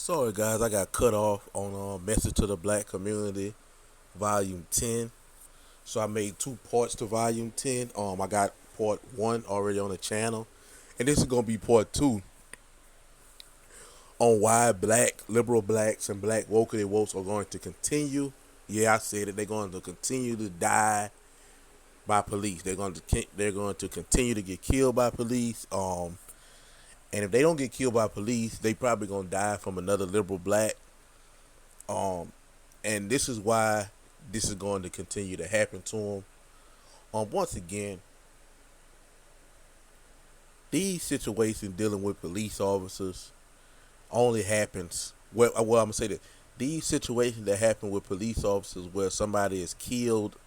Sorry guys, I got cut off on Message to the Black Community, Volume 10. So I made two parts to Volume 10. I got part 1 already on the channel. And this is going to be part 2 on why black, liberal blacks and black wokeity wokes are going to continue. Yeah, I said it. They're going to continue to die by police. They're going to continue to get killed by police. And if they don't get killed by police, they probably going to die from another liberal black. Um, and this is why this is going to continue to happen to them. Once again, these situations dealing with police officers only happens. I'm gonna say that these situations that happen with police officers, where somebody is killed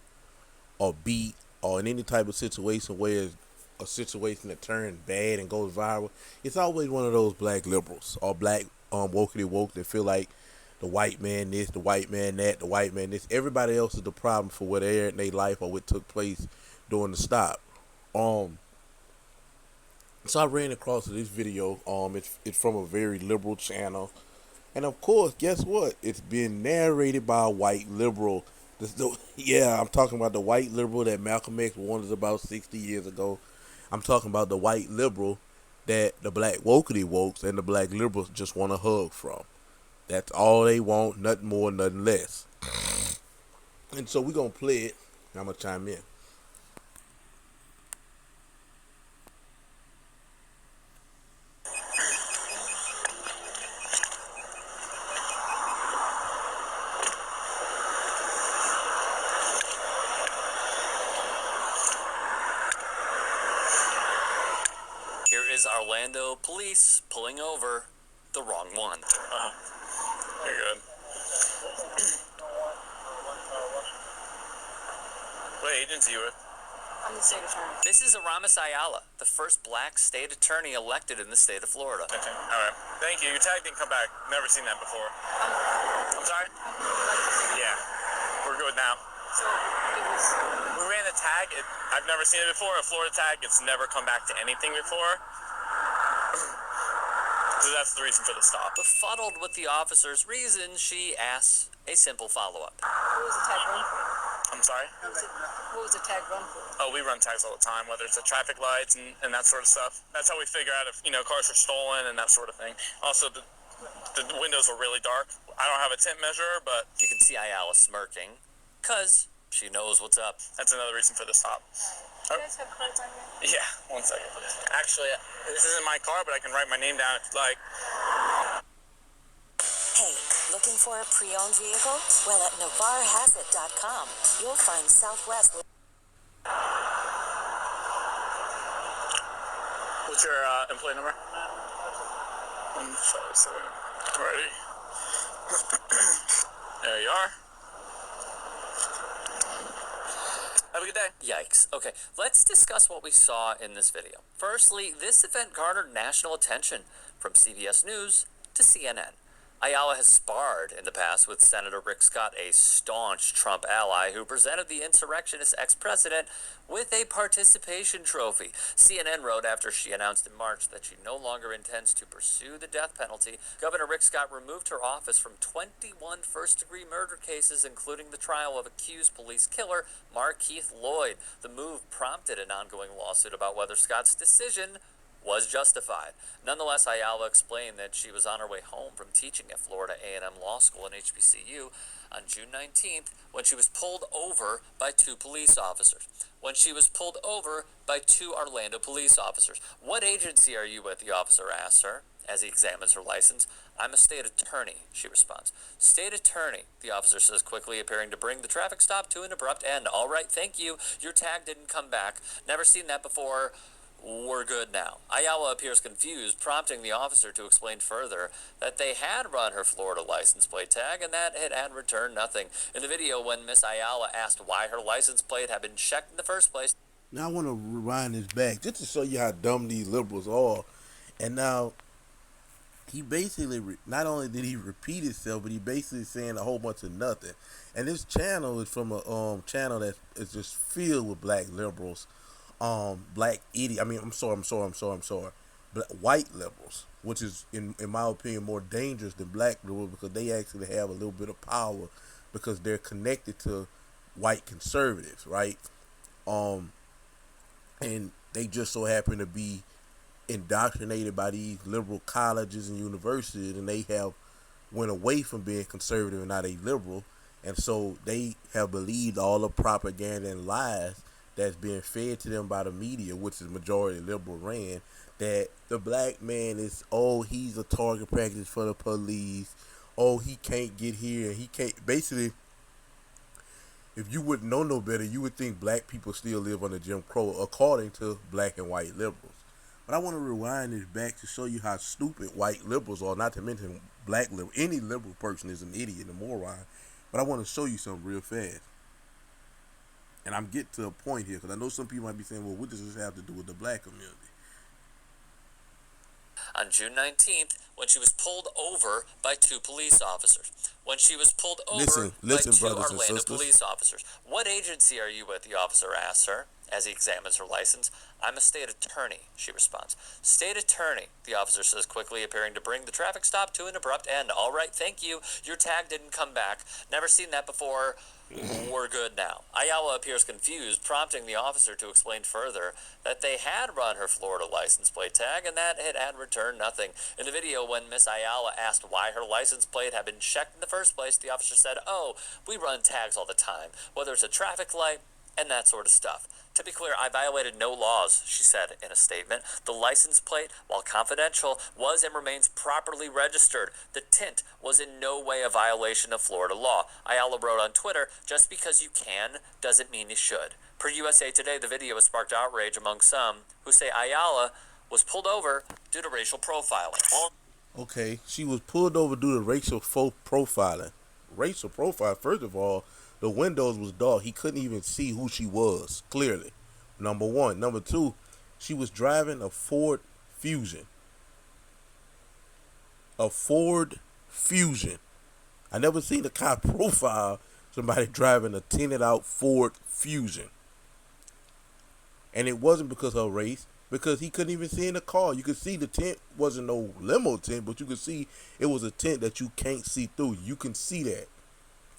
or beat, or in any type of situation where it's a situation that turns bad and goes viral, it's always one of those black liberals or black wokey woke that feel like the white man this, the white man that, the white man this. Everybody else is the problem for what aired in their life or what took place during the stop. So I ran across this video. It's from a very liberal channel, and of course, guess what? It's been narrated by a white liberal. Yeah, I'm talking about the white liberal that Malcolm X warned us about 60 years ago. I'm talking about the white liberal that the black wokety wokes and the black liberals just want a hug from. That's all they want, nothing more, nothing less. And so we're gonna play it. I'm gonna chime in. Here is Orlando police pulling over the wrong one. You're good. What agency you with? I'm the state attorney. This is Aramis Ayala, the first black state attorney elected in the state of Florida. Okay. All right. Thank you. Your tag didn't come back. Never seen that before. I'm sorry? Yeah. We're good now. So it was. We ran a tag. I've never seen it before. A Florida tag. It's never come back to anything before. So that's the reason for the stop. Befuddled with the officer's reason, she asks a simple follow-up. What was the tag run for? I'm sorry? What was the tag run for? Oh, we run tags all the time, whether it's the traffic lights and that sort of stuff. That's how we figure out if, cars are stolen and that sort of thing. Also, the windows are really dark. I don't have a tint measurer, but You can see Ayala smirking, because she knows what's up. that's another reason for the stop. Do you guys have cards on you? Yeah, 1 second. Actually, this isn't my car, but I can write my name down if you'd like. Hey, looking for a pre-owned vehicle? Well, at NavarreHasIt.com, you'll find Southwest. What's your employee number? 157. Ready? There you are. Have a good day. Yikes. Okay, let's discuss what we saw in this video. Firstly, this event garnered national attention from CBS News to CNN. Ayala has sparred in the past with Senator Rick Scott, a staunch Trump ally who presented the insurrectionist ex-president with a participation trophy. CNN wrote after she announced in March that she no longer intends to pursue the death penalty. Governor Rick Scott removed her office from 21 first-degree murder cases, including the trial of accused police killer Markeith Lloyd. The move prompted an ongoing lawsuit about whether Scott's decision was justified. Nonetheless, Ayala explained that she was on her way home from teaching at Florida A&M Law School and HBCU on June 19th when she was pulled over by two police officers. When she was pulled over by two Orlando police officers. What agency are you with? The officer asks her as he examines her license. I'm a state attorney, she responds. State attorney, the officer says quickly, appearing to bring the traffic stop to an abrupt end. All right, thank you. Your tag didn't come back. Never seen that before. We're good now. Ayala appears confused, prompting the officer to explain further that they had run her Florida license plate tag and that it had returned nothing. In the video, when Miss Ayala asked why her license plate had been checked in the first place. Now I want to rewind this back just to show you how dumb these liberals are. And now he basically not only did he repeat himself, but he basically saying a whole bunch of nothing. And this channel is from a channel that is just filled with black liberals, black idiot. I'm sorry. white liberals, which is in my opinion more dangerous than black liberals because they actually have a little bit of power because they're connected to white conservatives, right? Um, and they just so happen to be indoctrinated by these liberal colleges and universities, and they have went away from being conservative and now they liberal, and so they have believed all the propaganda and lies that's being fed to them by the media, which is majority liberal ran, that the black man is, oh, he's a target practice for the police, oh, he can't get here, and he can't. Basically, if you wouldn't know no better, you would think black people still live under Jim Crow, according to black and white liberals. But I want to rewind this back to show you how stupid white liberals are, not to mention black liberal. Any liberal person is an idiot, a moron. But I want to show you something real fast. And I'm getting to a point here, because I know some people might be saying, well, what does this have to do with the black community? On June 19th, when she was pulled over by two police officers. When she was pulled over by Listen, two brothers and Orlando sisters. police officers. What agency are you with? The officer asks her as he examines her license. I'm a state attorney, she responds. State attorney, the officer says quickly, appearing to bring the traffic stop to an abrupt end. All right, thank you. Your tag didn't come back. Never seen that before. We're good now. Ayala appears confused, prompting the officer to explain further that they had run her Florida license plate tag and that it had returned nothing. In the video, when Miss Ayala asked why her license plate had been checked in the first place, the officer said, oh, we run tags all the time, whether it's a traffic light and that sort of stuff. To be clear, I violated no laws, she said in a statement. The license plate, while confidential, was and remains properly registered. The tint was in no way a violation of Florida law. Ayala wrote on Twitter, just because you can doesn't mean you should. Per USA Today, the video has sparked outrage among some who say Ayala was pulled over due to racial profiling. Okay, she was pulled over due to racial profiling. Racial profile, first of all, the windows was dark. He couldn't even see who she was, clearly. Number one. Number two, she was driving a Ford Fusion. A Ford Fusion. I never seen a cop profile somebody driving a tinted out Ford Fusion. And it wasn't because of her race, because he couldn't even see in the car. You could see the tint wasn't no limo tint, but you could see it was a tint that you can't see through. You can see that,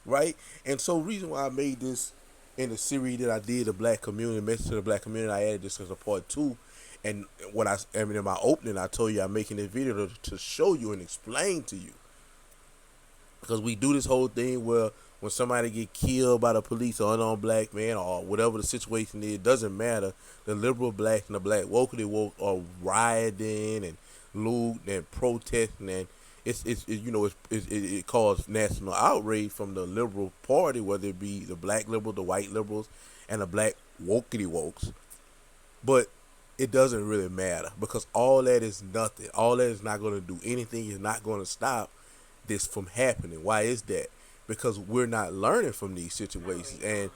right? And so, reason why I made this in the series that I did, the black community, message to the black community, I added this as a part 2. And when in my opening, I told you I'm making this video to show you and explain to you, because we do this whole thing where when somebody get killed by the police or unarmed black man or whatever the situation is, it doesn't matter. The liberal blacks and the black wokely woke are rioting and looting and protesting, and it caused national outrage from the liberal party, whether it be the black liberals, the white liberals, and the black wokely wokes. But it doesn't really matter, because all that is nothing. All that is not going to do anything. It's not going to stop this from happening. Why is that? Because we're not learning from these situations. And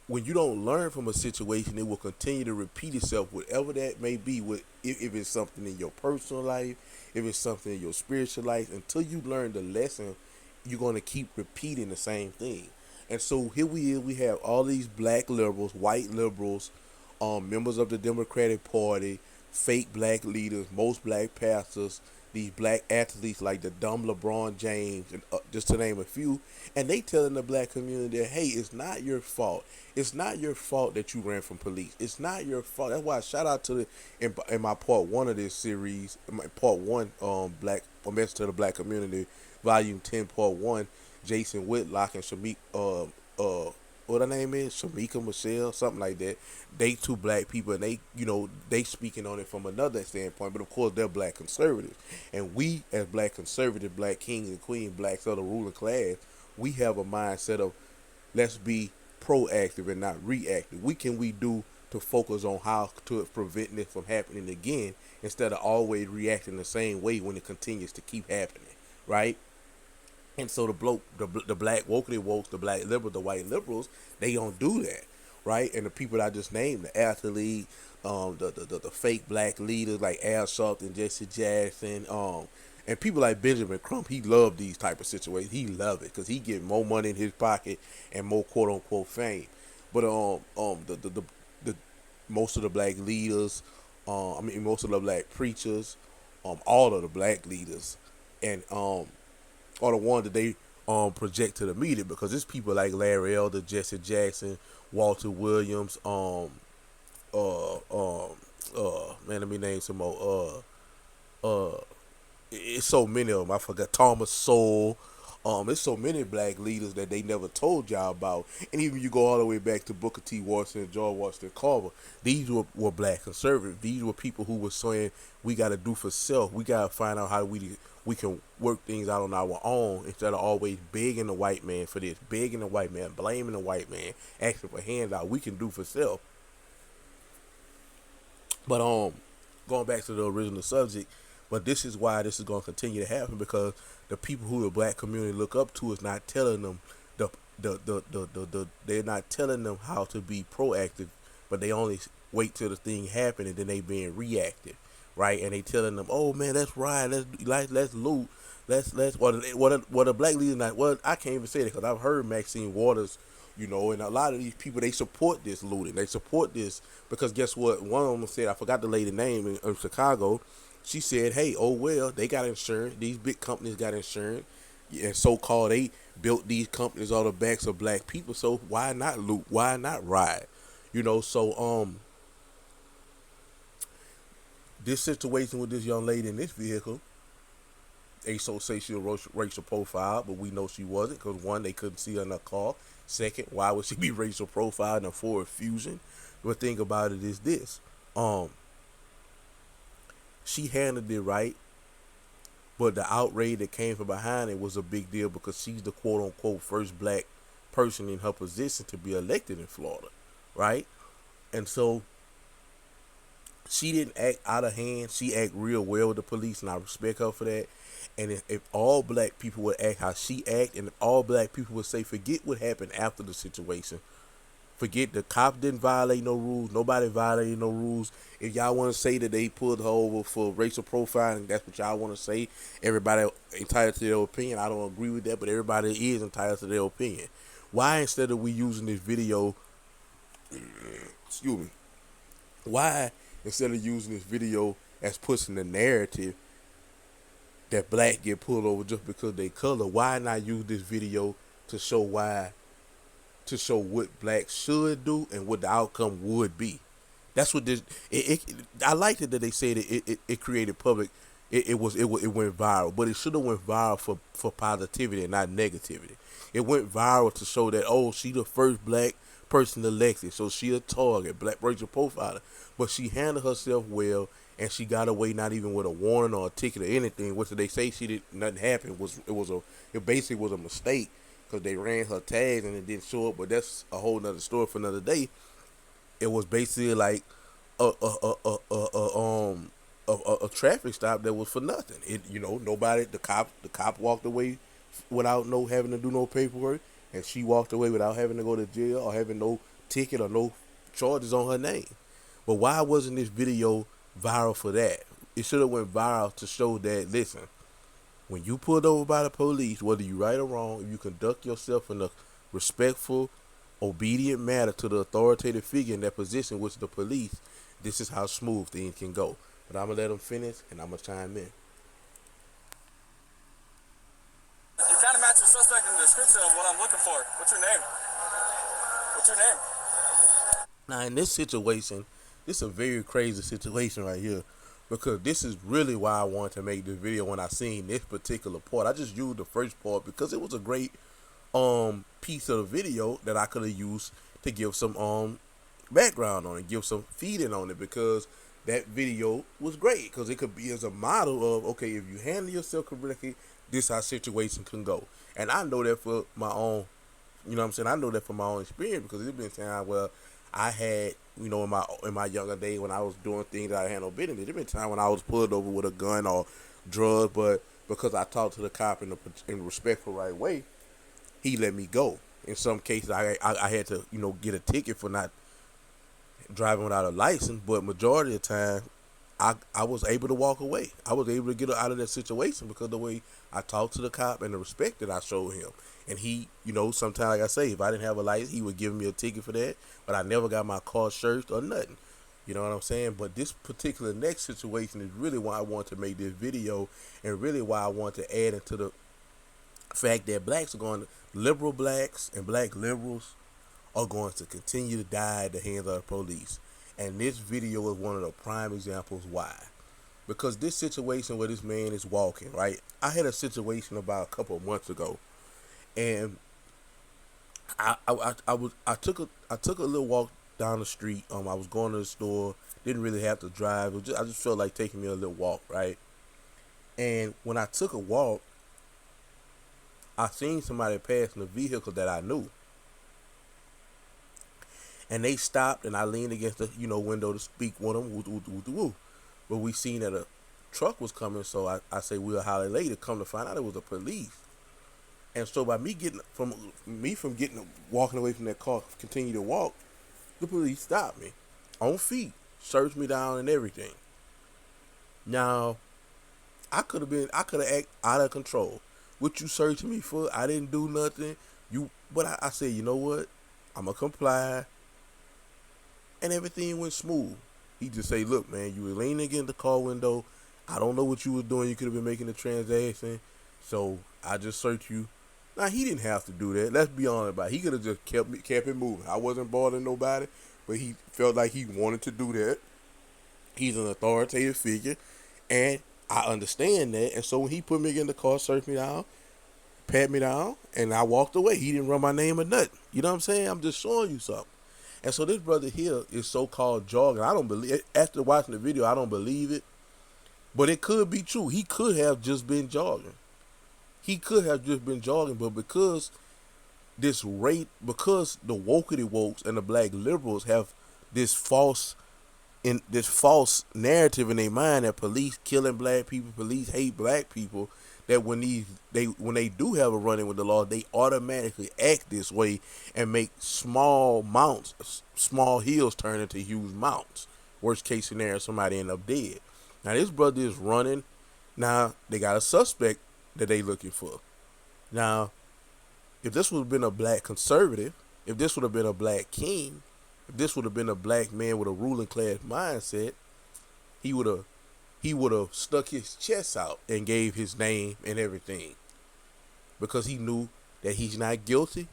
when you don't learn from a situation, it will continue to repeat itself, whatever that may be. If it's something in your personal life, if it's something in your spiritual life, until you learn the lesson, you're going to keep repeating the same thing. And so here we have all these black liberals, white liberals, members of the Democratic Party, fake black leaders, most black pastors, these black athletes like the dumb LeBron James, and just to name a few, and they telling the black community that, hey, it's not your fault. It's not your fault that you ran from police. It's not your fault. That's why I shout out to in my part 1 of this series, my part 1, black message to the black community, volume 10, part 1, Jason Whitlock and Shamik, what her name is, Shamika Michelle, something like that. They two black people, and they speaking on it from another standpoint, but of course they're black conservatives, and we as black conservative, black kings and queens, blacks of the ruling class, we have a mindset of, let's be proactive and not reactive. What can we do to focus on how to prevent this from happening again, instead of always reacting the same way when it continues to keep happening, right? And so the black wokely wokes, the black liberals, the white liberals, they don't do that, right? And the people that I just named, the athlete, the fake black leaders like Al Sharpton, Jesse Jackson, and people like Benjamin Crump, he loved these type of situations. He loved it because he get more money in his pocket and more quote unquote fame. But the most of the black leaders, most of the black preachers, all of the black leaders, and are the one that they project to the media, because it's people like Larry Elder, Jesse Jackson, Walter Williams, man, let me name some more. It's so many of them. I forgot Thomas Sowell. It's so many black leaders that they never told y'all about. And even you go all the way back to Booker T. Washington, George Washington Carver. These were black conservatives. These were people who were saying we got to do for self. We got to find out how we can work things out on our own, instead of always begging the white man for this, begging the white man, blaming the white man, asking for handout. We can do for self. But going back to the original subject, but this is why this is going to continue to happen, because the people who the black community look up to is not telling them they're not telling them how to be proactive, but they only wait till the thing happen and then they being reactive, right? And they telling them, oh man, let's ride, let's loot, let's what a black leader not, well, I can't even say that because I've heard Maxine Waters, and a lot of these people, they support this looting. They support this because guess what? One of them said, I forgot the lady name in Chicago. She said, hey, oh well, they got insurance. These big companies got insurance. And so-called they built these companies on the backs of black people. So why not loot? Why not ride? So this situation with this young lady in this vehicle, ASO say she was racial profile, but we know she wasn't, because one, they couldn't see her in her car. Second, why would she be racial profiled in a Ford Fusion? But think about it is this: she handled it right, but the outrage that came from behind it was a big deal, because she's the quote unquote first black person in her position to be elected in Florida, right? And so she didn't act out of hand. She act real well with the police, and I respect her for that. And if all black people would act how she act, and if all black people would say, forget what happened after the situation, forget the cops didn't violate no rules, nobody violated no rules. If y'all want to say that they pulled her over for racial profiling, that's what y'all want to say. Everybody entitled to their opinion. I don't agree with that, but everybody is entitled to their opinion. Why, instead of we using this video, excuse me, why instead of using this video as pushing the narrative that black get pulled over just because they color, why not use this video to show what blacks should do and what the outcome would be? That's what this. I liked it that they said it created public. It went viral, but it should have went viral for positivity and not negativity. It went viral to show that, oh, she the first black person elected, so she a target, black racial profiler. But she handled herself well, and she got away not even with a warning or a ticket or anything. What did they say? She did nothing happened. It basically was a mistake because they ran her tags and it didn't show up. But that's a whole nother story for another day. It was basically like a traffic stop that was for nothing. Nobody, the cop walked away without having to do no paperwork, and she walked away without having to go to jail or having no ticket or no charges on her name. But why wasn't this video viral for that? It should have went viral to show that, listen, when you pulled over by the police, whether you right or wrong, if you conduct yourself in a respectful, obedient manner to the authoritative figure in that position, which is the police, this is how smooth things can go. But I'm going to let them finish, and I'm going to chime in. You kind of match the suspect in the description of what I'm looking for. What's your name? What's your name? Now, in this situation, this is a very crazy situation right here, because this is really why I wanted to make this video when I seen this particular part. I just used the first part because it was a great piece of the video that I could have used to give some background on it, give some feeding on it, because that video was great, because it could be as a model of, okay, if you handle yourself correctly, this how situation can go. And I know that for my own, I know that from my own experience, because it's been time where I had, in my younger days when I was doing things that I had no business. There's been time when I was pulled over with a gun or drugs, but because I talked to the cop in a respectful right way, he let me go. In some cases, I had to, get a ticket for not driving without a license, but majority of the time, I was able to walk away. I was able to get out of that situation because of the way I talked to the cop and the respect that I showed him. And he, sometimes, like I say, if I didn't have a license, he would give me a ticket for that, but I never got my car searched or nothing. You know what I'm saying? But this particular next situation is really why I want to make this video, and really why I want to add into the fact that liberal blacks and black liberals are going to continue to die at the hands of the police. And this video is one of the prime examples why. Because this situation where this man is walking, right? I had a situation about a couple of months ago, and I took a little walk down the street. I was going to the store, didn't really have to drive. I just felt like taking me a little walk, right? And when I took a walk, I seen somebody passing a vehicle that I knew. And they stopped, and I leaned against the window to speak with them. Woo, woo, woo, woo. But we seen that a truck was coming, so I say we'll holler later. Come to find out it was the police. And so by me walking away from that car, continue to walk, the police stopped me on feet, searched me down and everything. Now, I could have acted out of control. What you searching me for? I didn't do nothing. But I said, you know what? I'm gonna comply, and everything went smooth. He just say, look, man, you were leaning against the car window. I don't know what you were doing. You could have been making a transaction, so I just searched you. Now, he didn't have to do that. Let's be honest about it. He could have just kept it moving. I wasn't bothering nobody, but he felt like he wanted to do that. He's an authoritative figure, and I understand that. And so when he put me in the car, searched me down, pat me down, and I walked away. He didn't run my name or nothing. You know what I'm saying? I'm just showing you something. And so this brother here is so-called jogging. I don't believe it. After watching the video, I don't believe it. But it could be true. He could have just been jogging. But because the wokey wokes and the black liberals have this false narrative in their mind that police killing black people, police hate black people, that when they do have a run-in with the law, they automatically act this way and make small hills turn into huge mountains. Worst case scenario, somebody end up dead. Now this brother is running. Now they got a suspect that they looking for. Now, if this would have been a black conservative, if this would have been a black king, if this would have been a black man with a ruling class mindset, he would have stuck his chest out and gave his name and everything, because he knew that he's not guilty.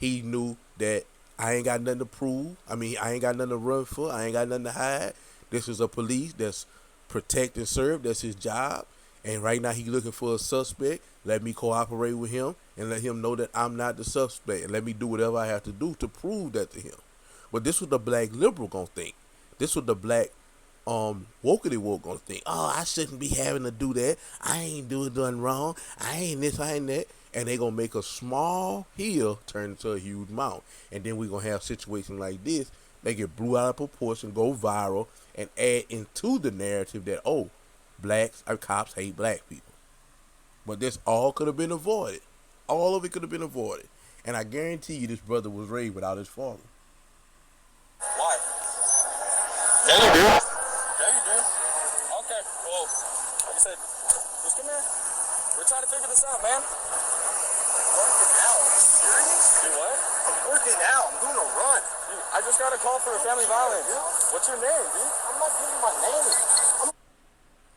He knew that I ain't got nothing to prove. I mean, I ain't got nothing to run for. I ain't got nothing to hide. This is a police that's protect and serve. That's his job. And right now he's looking for a suspect. Let me cooperate with him and let him know that I'm not the suspect. And let me do whatever I have to do to prove that to him. But this was the black liberal gonna think. This was the black wokey woke gonna think. Oh, I shouldn't be having to do that. I ain't doing nothing wrong. I ain't this, I ain't that. And they gonna make a small hill turn into a huge mountain. And then we gonna have situations like this. They get blew out of proportion, go viral, and add into the narrative that, oh, blacks or cops hate black people. But this all could have been avoided. All of it could have been avoided. And I guarantee you this brother was raised without his father. Why? Yeah, you do. Yeah, you do. Okay, well, like I said, just come here. We're trying to figure this out, man. Working out? Are you serious? Do what? I'm working out. I'm doing a run. Dude, I just got a call for a family violence. What's your name, dude? I'm not giving my name.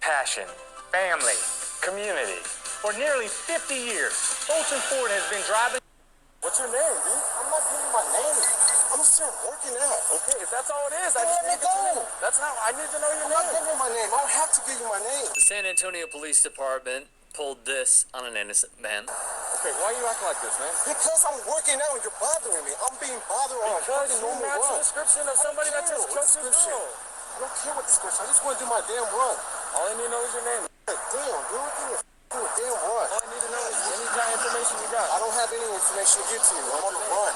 Passion, family, community. For nearly 50 years, Bolton Ford has been driving. What's your name, dude? I'm not giving my name. I'm still working out. Okay, if that's all it is, I just need to know. That's not. I need to know your name. I'm not giving my name. I don't have to give you my name. The San Antonio Police Department pulled this on an innocent man. Okay, why are you acting like this, man? Because I'm working out and you're bothering me. I'm being bothered on Because a you normal match the run. description of somebody that just choked your girl. I don't care what description. I just want to do my damn run. All I need to know is your name. Damn, dude, give me a damn run. All I need to know is any kind of information you got. I don't have any information to give to you. I'm on the run.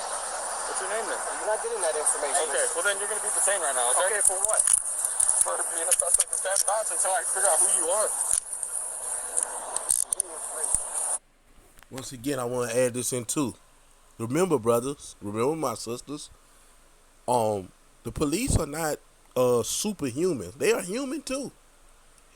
What's your name then? You're not getting that information. Okay, well then you're going to be detained right now, okay? Okay, for what? For being a suspect in stabbing violence until I figure out who you are. Once again, I want to add this in too. Remember, brothers, remember my sisters, the police are not superhuman. They are human too.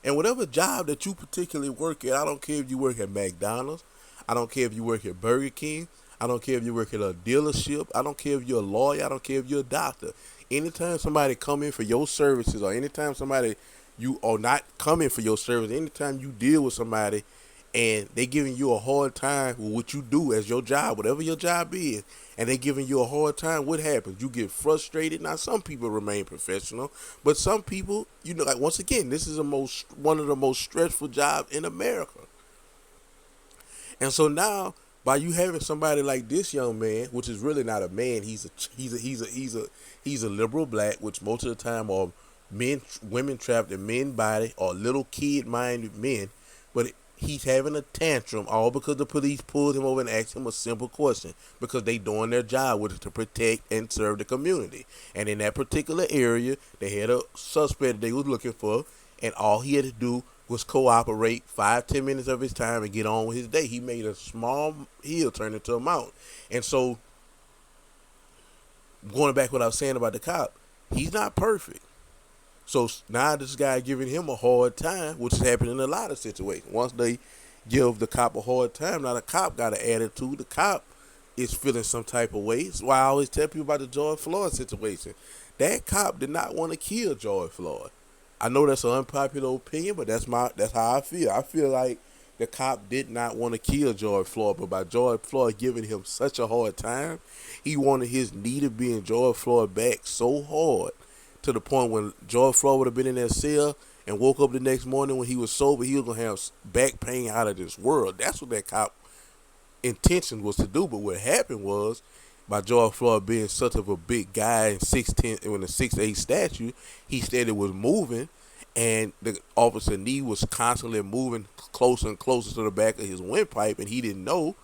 And whatever job that you particularly work at, I don't care if you work at McDonald's, I don't care if you work at Burger King, I don't care if you work at a dealership. I don't care if you're a lawyer. I don't care if you're a doctor. Anytime somebody come in for your services, or anytime somebody you are not coming for your service, anytime you deal with somebody and they giving you a hard time with what you do as your job, whatever your job is, and they giving you a hard time, what happens? You get frustrated. Now, some people remain professional, but some people, like once again, this is one of the most stressful jobs in America. And so now, by you having somebody like this young man, which is really not a man, he's a liberal black, which most of the time are women trapped in men body or little kid minded men, but he's having a tantrum all because the police pulled him over and asked him a simple question because they doing their job, which is to protect and serve the community. And in that particular area, they had a suspect they was looking for, and all he had to do was cooperate 5-10 minutes of his time and get on with his day. He made a small hill turn into a mountain. And so, going back to what I was saying about the cop, he's not perfect. So now this guy giving him a hard time, which is happening in a lot of situations. Once they give the cop a hard time, now the cop got an attitude. The cop is feeling some type of way. That's why I always tell people about the George Floyd situation. That cop did not want to kill George Floyd. I know that's an unpopular opinion, but that's how I feel. I feel like the cop did not want to kill George Floyd, but by George Floyd giving him such a hard time, he wanted his knee to be in George Floyd back so hard to the point when George Floyd would have been in that cell and woke up the next morning when he was sober, he was going to have back pain out of this world. That's what that cop intention was to do. But what happened was, by George Floyd being such of a big guy and 6'10", in a 6'8" statue, he said it was moving, and the officer knee was constantly moving closer and closer to the back of his windpipe, and he didn't know.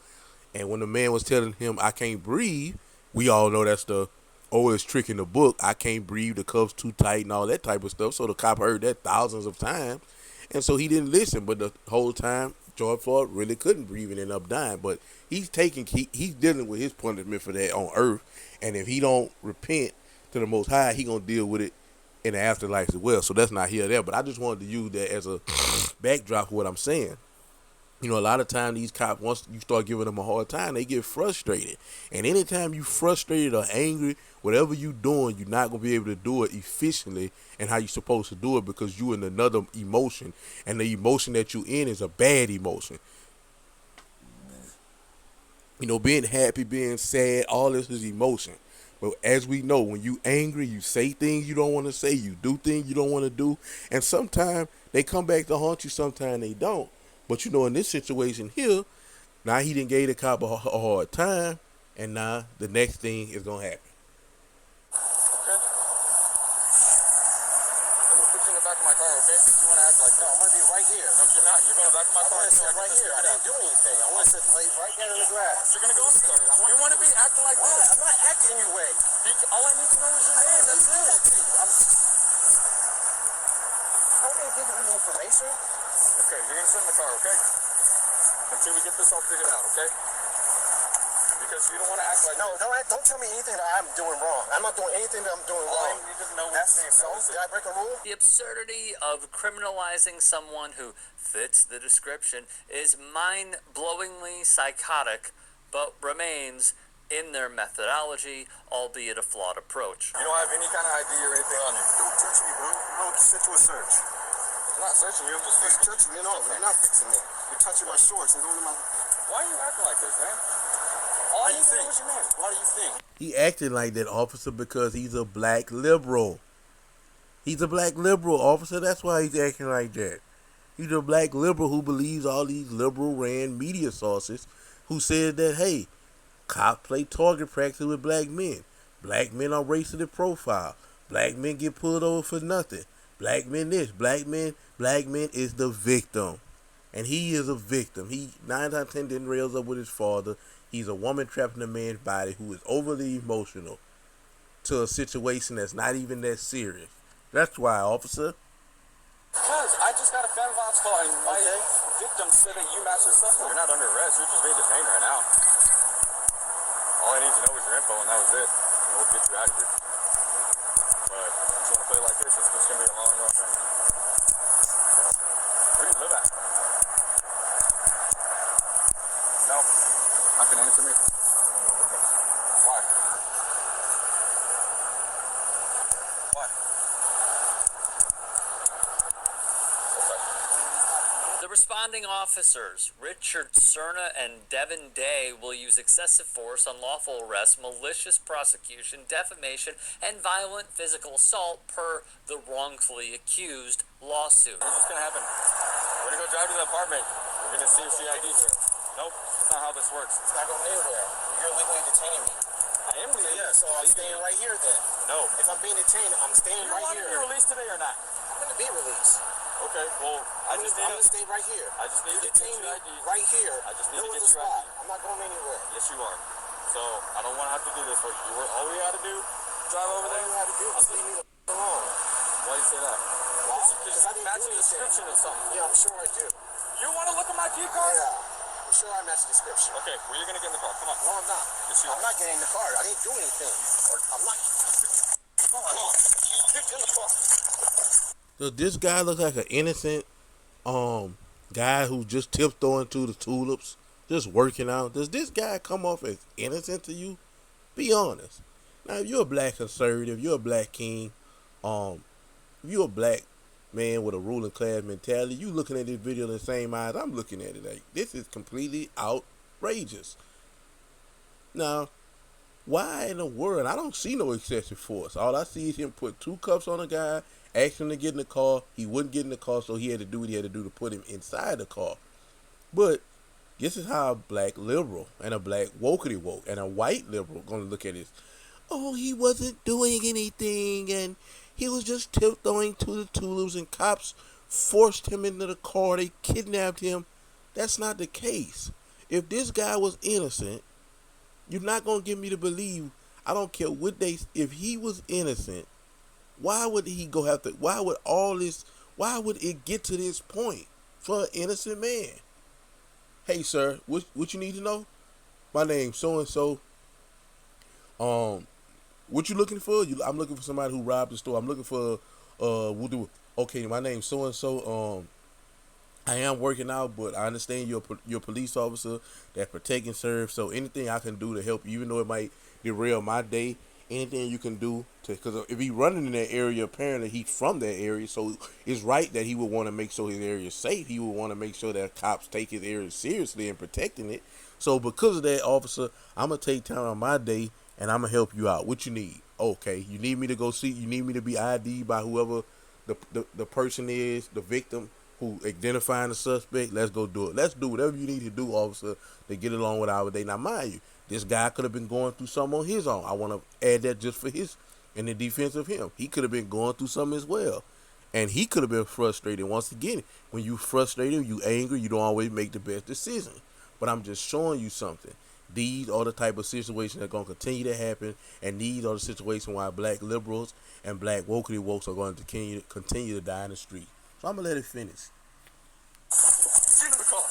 And when the man was telling him, "I can't breathe," we all know that's the oldest trick in the book. I can't breathe, the cuffs too tight and all that type of stuff. So the cop heard that thousands of times, and so he didn't listen. But the whole time, George Floyd really couldn't breathe and ended up dying. But he's dealing with his punishment for that on earth, and if he don't repent to the Most High, he gonna deal with it in the afterlife as well. So that's not here or there. But I just wanted to use that as a backdrop for what I'm saying. A lot of times these cops, once you start giving them a hard time, they get frustrated. And anytime you frustrated or angry, whatever you doing, you're not going to be able to do it efficiently and how you're supposed to do it because you in another emotion. And the emotion that you in is a bad emotion. Being happy, being sad, all this is emotion. But as we know, when you angry, you say things you don't want to say, you do things you don't want to do. And sometimes they come back to haunt you, sometimes they don't. But in this situation here, now he done gave the cop a hard time, and now the next thing is gonna happen. Okay. I'm gonna put you in the back of my car, okay? You wanna act like no, I'm gonna be right here. No, you're not. You're going to the back of my car. Right here. I didn't do anything. I want to sit right there in the grass. You're gonna go in the car. You wanna be acting like Why? this? I'm not acting any way. All I need to know is your name. That's it. I'm not giving you information. Okay, you're gonna sit in the car, okay? Until we get this all figured out, okay? Because you don't want to act like Don't tell me anything that I'm doing wrong. I'm not doing anything that I'm doing all wrong. I need to know is your name. So, did I break a rule? The absurdity of criminalizing someone who fits the description is mind-blowingly psychotic, but remains in their methodology, albeit a flawed approach. You don't have any kind of ID or anything on you. Don't touch me, bro. I'm sent to a search. I'm not searching you. I'm just You're touching me. No, you're not fixing me. You're touching my shorts and going to my... Why are you acting like this, man? Why do you think? What's your name? Why do you think? He acting like that, officer, because he's a black liberal. He's a black liberal, officer. That's why he's acting like that. He's a black liberal who believes all these liberal-ran media sources who said that, hey, cops play target practice with black men. Black men are racially profiled. Black men get pulled over for nothing. Black men this. Black men is the victim. And he is a victim. He 9 out of 10 didn't rails up with his father. He's a woman trapped in a man's body who is overly emotional to a situation that's not even that serious. That's why, officer. Because I just got a fan violence call and my victim said that you matched this up. You're not under arrest. You're just being detained right now. All I need to know is your info, and that was it. And we'll get you out of here. But if you want to play like this, it's just going to be a long run, man. Where do you live at? No. Not going to answer me. responding officers, Richard Cerna and Devin Day, will use excessive force, unlawful arrest, malicious prosecution, defamation, and violent physical assault per the wrongfully accused lawsuit. What's just gonna happen? We're gonna go drive to the apartment. We're gonna see if she IDs her. Nope, that's not how this works. It's not going anywhere. You're illegally detaining me. I am leaving. Yeah, so I'm staying right here then. No. If I'm being detained, I'm staying You right want to here. be released today or not? I'm going to be released. Okay, well, I'm going to stay right here. I just need you to get detain your me ID. right here. I just need Know to where get the your spot. ID. I'm not going anywhere. Yes, you are. So I don't want to have to do this for you. All we got to do, drive over All there. you had to do was leave me alone. Why do you say that? Why? Because I you didn't match do the anything. description of something. Yeah, I'm sure I do. You want to look at my key card? Yeah. I'm sure I match the description. Okay, well, you're going to get in the car. Come on. No, I'm not. Yes, you I'm are. not getting in the car. I didn't do anything. I'm not. Come on. Get in the car. Does this guy look like an innocent guy who just tiptoeing through the tulips, just working out? Does this guy come off as innocent to you? Be honest. Now, if you're a black conservative, you're a black king, if you're a black man with a ruling class mentality, you looking at this video in the same eyes I'm looking at it. Like, this is completely outrageous. Now, why in the world? I don't see no excessive force. All I see is him put 2 cuffs on a guy, ask him to get in the car. He wouldn't get in the car, so he had to do what he had to do to put him inside the car. But this is how a black liberal and a black wokety woke and a white liberal gonna look at this. Oh, he wasn't doing anything, and he was just tiptoeing to the tulips, and cops forced him into the car. They kidnapped him. That's not the case. If this guy was innocent, you're not gonna get me to believe. I don't care what they. If he was innocent, why would he go have to? Why would all this? Why would it get to this point for an innocent man? Hey, sir, what you need to know? My name's so and so. What you looking for? I'm looking for somebody who robbed the store. I'm looking for okay, my name's so and so. I am working out, but I understand you're a police officer that protect and serve. So anything I can do to help you, even though it might derail my day, anything you can do to, because if he running in that area, apparently he's from that area, so it's right that he would want to make sure his area is safe. He would want to make sure that cops take his area seriously in protecting it. So because of that, officer, I'm gonna take time on my day and I'm gonna help you out. What you need? Okay, you need me to go see. You need me to be ID'd by whoever the person is, the victim who identifying the suspect. Let's go do it. Let's do whatever you need to do, officer, to get along with our day. Now, mind you, this guy could have been going through something on his own. I want to add that just for his, in the defense of him. He could have been going through something as well. And he could have been frustrated. Once again, when you frustrated, you angry, you don't always make the best decision. But I'm just showing you something. These are the type of situations that are going to continue to happen, and these are the situations why black liberals and black wokety wokes are going to continue to die in the street. So I'm going to let it finish. Get in the car.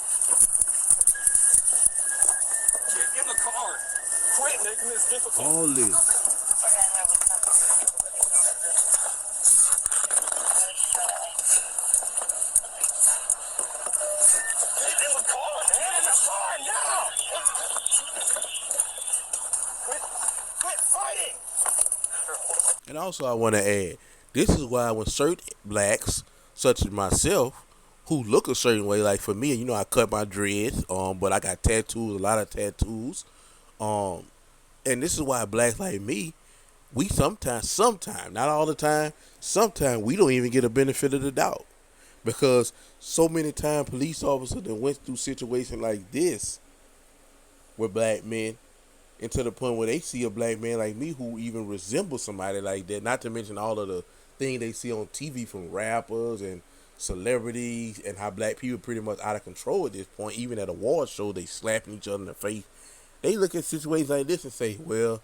Get in the car. Quit making this difficult. All this. Get in the car, man. In the car now. Quit fighting. And also, I want to add, this is why when certain blacks, such as myself, who look a certain way, like for me, you know, I cut my dreads, but I got tattoos, a lot of tattoos, and this is why blacks like me, we sometimes, not all the time, sometimes we don't even get a benefit of the doubt, because so many times police officers that went through situations like this with black men, and to the point where they see a black man like me who even resembles somebody like that, not to mention all of the things they see on TV from rappers and celebrities, and how black people pretty much out of control at this point. Even at award show, they slapping each other in the face. They look at situations like this and say, well,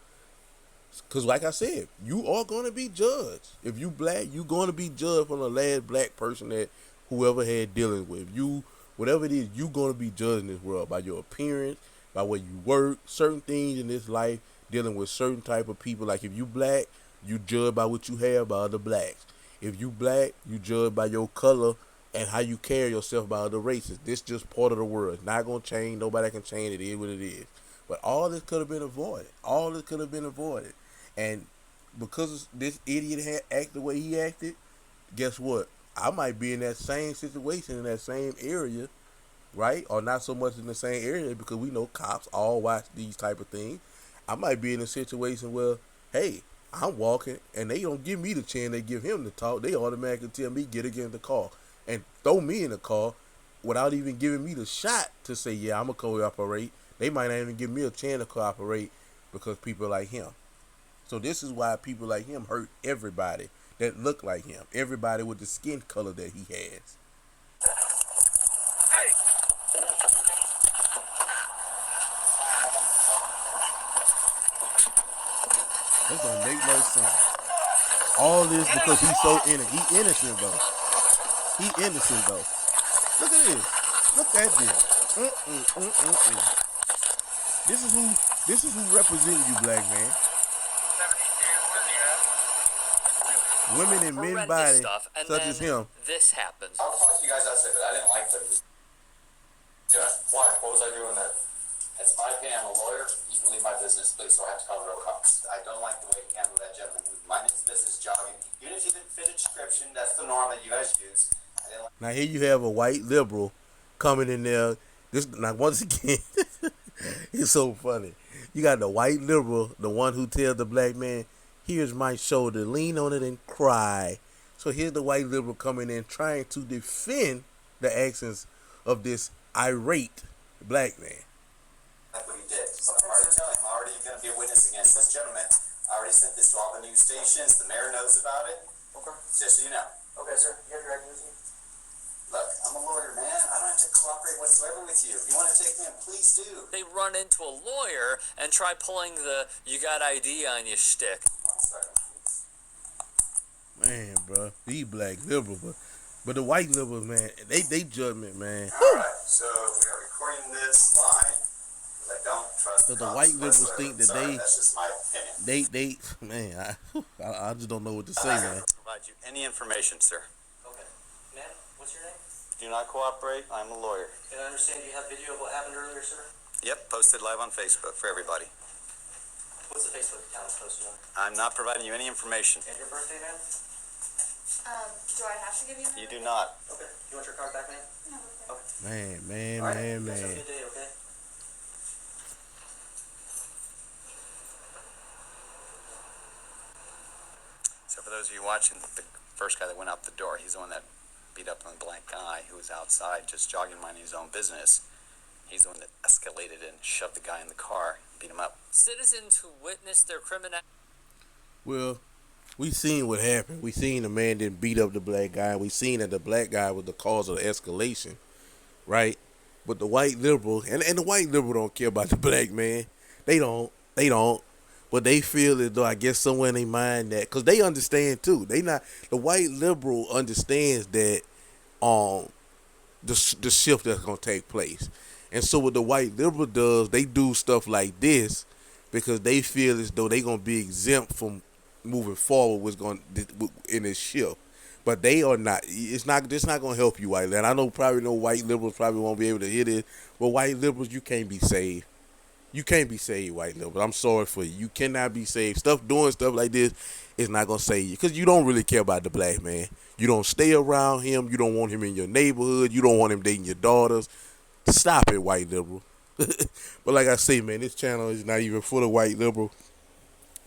because like I said, you are going to be judged. If you black, you going to be judged from the last black person that whoever had dealing with. You, whatever it is, you going to be judged in this world by your appearance, by where you work, certain things in this life, dealing with certain type of people. Like if you black, you judge by what you have by other blacks. If you black, you judge by your color and how you carry yourself by other races. This just part of the world. It's not going to change. Nobody can change it. It is what it is. But all this could have been avoided. All this could have been avoided. And because this idiot had acted the way he acted, guess what? I might be in that same situation, in that same area, right? Or not so much in the same area because we know cops all watch these type of things. I might be in a situation where, hey, I'm walking and they don't give me the chance. They give him the talk. They automatically tell me get against the car and throw me in the car without even giving me the shot to say, yeah, I'm gonna cooperate. They might not even give me a chance to cooperate because people like him. So this is why people like him hurt everybody that look like him. Everybody with the skin color that he has. This don't make no sense. All this because he's so innocent. He innocent though. He innocent though. Look at this. Look at this. This is who. This is who representing you, black man. Women and men Horrendous body stuff, and such then as him. this happens. I'll talk to you guys outside, but I didn't like what he was doing. Why? What was I doing that? It's my opinion. I'm a lawyer. You can leave my business, please, so I have to call real cops. I don't like the way he handled that gentleman. My name's business jogging. Even if you didn't fit a description, that's the norm that you guys use. I didn't like. Now here you have a white liberal coming in there. This now once again, it's so funny. You got the white liberal, the one who tells the black man, "Here's my shoulder, lean on it and cry." So here's the white liberal coming in trying to defend the actions of this irate black man. Like what he did. So I'm already telling him, I'm already going to be a witness against this gentleman. I already sent this to all the news stations. The mayor knows about it. Okay. Just so you know. Okay, sir. You have your ID with you? Look, I'm a lawyer, man. I don't have to cooperate whatsoever with you. If you want to take me in, please do. They run into a lawyer and try pulling the "you got ID" on you shtick. 1 second, please. Man, bro, these black liberals, but the white liberals, man, they judgment, man. All right, so we are recording this live. I don't trust So the cops white liberals whatsoever. think that Sorry, that's just my opinion. they, man, I just don't know what to say, man. Provide you any information, sir. Okay. Ma'am, what's your name? Do not cooperate. I'm a lawyer. And I understand you have video of what happened earlier, sir? Yep, posted live on Facebook for everybody. What's the Facebook account posted on? I'm not providing you any information. And your birthday, ma'am? Do I have to give you my You do not. Okay. You want your card back, ma'am? No, Okay. Man, All right. man, You guys have a man. good day, okay? So for those of you watching, the first guy that went out the door, he's the one that beat up on the black guy who was outside just jogging, minding his own business. He's the one that escalated and shoved the guy in the car, beat him up. Citizens who witnessed their criminality. Well, we seen what happened. We seen the man didn't beat up the black guy. We seen that the black guy was the cause of the escalation, right? But the white liberal and the white liberal don't care about the black man. They don't. But they feel as though I guess somewhere in their mind that because they understand too. They not the white liberal understands that the shift that's gonna take place. And so what the white liberal does, they do stuff like this because they feel as though they gonna be exempt from moving forward was going in this shift. But they are not. It's not gonna help you, white liberals. I know probably no white liberals probably won't be able to hear this. But white liberals, you can't be saved. You can't be saved, white liberals. I'm sorry for you. You cannot be saved. Doing stuff like this is not gonna save you because you don't really care about the black man. You don't stay around him. You don't want him in your neighborhood. You don't want him dating your daughters. Stop it, white liberal. But like I say, man, this channel is not even for the white liberal.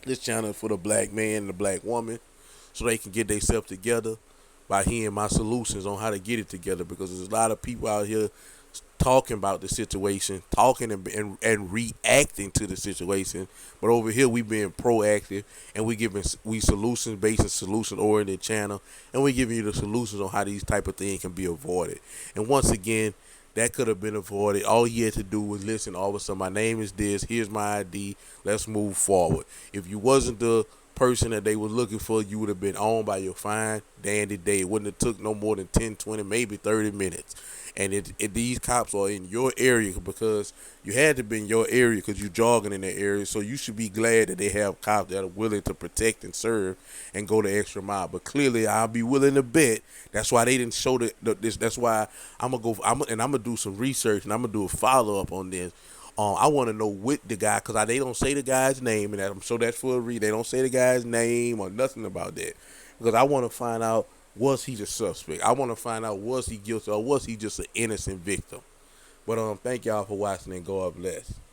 This channel is for the black man and the black woman so they can get themselves together by hearing my solutions on how to get it together because there's a lot of people out here talking about the situation, talking and reacting to the situation. But over here, we being proactive and we solutions based and solution oriented channel, and we giving you the solutions on how these type of things can be avoided. And once again, that could have been avoided. All you had to do was listen. All of a sudden, my name is this. Here's my ID. Let's move forward. If you wasn't the person that they were looking for, you would have been on by your fine dandy day. It wouldn't have took no more than 10, 20, maybe 30 minutes. And these cops are in your area because you had to be in your area because you're jogging in that area. So you should be glad that they have cops that are willing to protect and serve and go the extra mile. But clearly, I'll be willing to bet that's why they didn't show this. That's why I'm gonna do some research and I'm gonna do a follow up on this. I want to know what the guy, because they don't say the guy's name, and I'm sure that's for a reason. They don't say the guy's name or nothing about that, because I want to find out, was he the suspect? I want to find out, was he guilty or was he just an innocent victim? But thank y'all for watching and God bless.